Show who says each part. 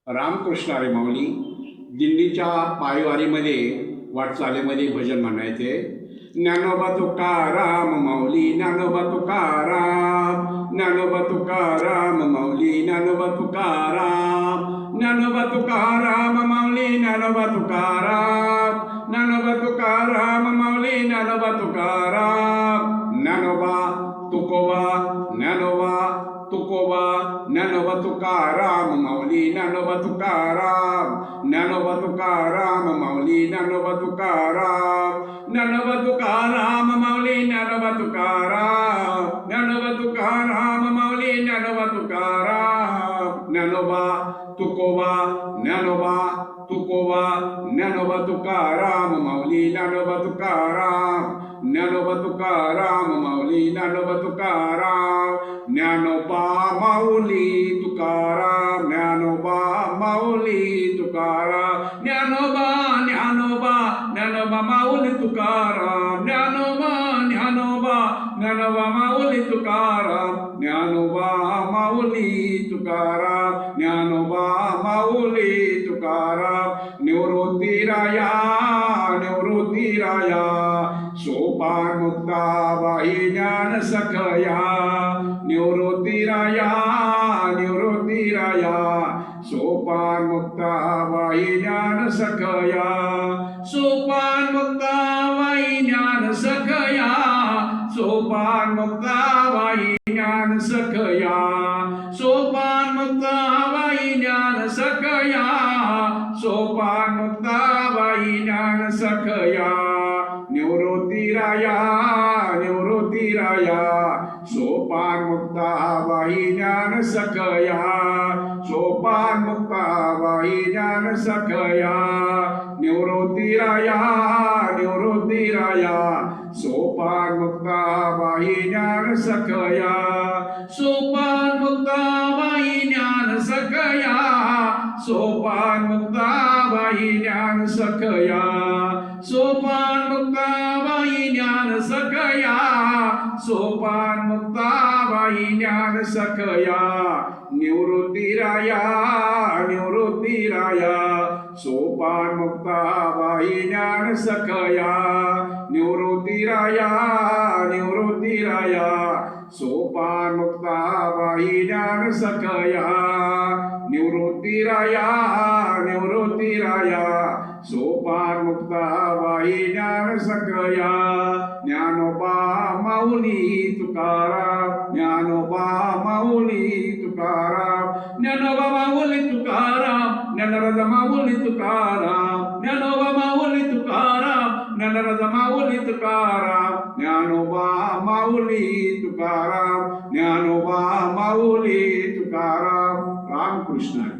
Speaker 1: रामकृष्ण हरी माऊली. दिंडीच्या पायवारीमध्ये वाटचालीमध्ये भजन म्हणायचे. ज्ञानोबा तुकाराम माऊली, ज्ञानोबा तुकाराम, ज्ञानोबा तुकाराम माऊली, ज्ञानोबा तुकाराम, ज्ञानोबा तुकाराम माऊली, ज्ञानोबा तुकाराम, ज्ञानोबा तुकाराम माऊली, ज्ञानोबा तुकाराम, ज्ञानोबा तुकोबा, ज्ञानोबा तुकोबा, ज्ञानोबा तुकाराम माऊली, ज्ञानोबा तुकाराम, ज्ञानोबा तुकाराम माऊली, ज्ञानोबा तुकाराम, ज्ञानोबा तुकाराम माऊली, ज्ञानोबा तुकाराम, ज्ञानोबा तुकाराम माऊली, ज्ञानोबा तुकाराम, ज्ञानोबा तुकोबा, ज्ञानोबा तुकोबा, ज्ञानोबा तुकाराम माऊली, ज्ञानोबा तुकाराम, ज्ञानोबा तुकाराम माऊली, ज्ञानोबा तुकाराम, ज्ञानोबा माऊली तुकाराम, ज्ञानोबा माऊली तुकाराम, ज्ञानोबा ज्ञानोबा ज्ञानोबा माऊली तुकाराम, ज्ञानोबा ज्ञानोबा ज्ञानोबा माऊली तुकाराम, ज्ञानोबा माऊली तुकाराम, ज्ञानोबा माऊली तुकाराम, निवृत्तीराया निवृत्तीराया, सोपान मुक्ताबाई ज्ञान सखया, निवृत्तीराया निवृत्तीराया, सोपान मुक्ताबाई ज्ञान सखया, सोपान मुक्ताबाई ज्ञान सखया, सोपान मुक्ताबाई ज्ञान सखया, सोपान मुक्ताबाई ज्ञान सखया, सोपान मुक्ताबाई ज्ञान सखया, निवृत्तीराया निवृत्तीराया, सोपान मुक्ताबाई ज्ञान सखया, सोपान मुक्ताबाई ज्ञान सखया, निवृत्तीराया निवृत्तीराया, सोपान मुक्ताबाई ज्ञान सखया, सोपान मुक्ताबाई ज्ञान सखया, सोपान मुक्ताबाई ज्ञान सखया, सोपान मुक्ताबाई ज्ञान सखया, सोपान मुक्ताबाई ज्ञान सखया, निवृत्तीराया निवृत्तीराया, सोपान मुक्ताबाई ज्ञान सखया, निवृत्तीराया निवृत्तीराया, सोपान मुक्ताबाई ज्ञान सखया, निवृत्तीराया निवृत्तीराया, सोपान मुक्ताबाई ज्ञान सखया, ज्ञानोबा माऊली तुकाराम, ज्ञानोबा माऊली तुकाराम, ज्ञानोबा माऊली तुकाराम, ज्ञानराज माऊली तुकाराम, ज्ञानोबा माऊली तुकाराम, ज्ञानराज माऊली तुकाराम, ज्ञानोबा माऊली तुकाराम, ज्ञानोबा माऊली तुकाराम. रामकृष्ण.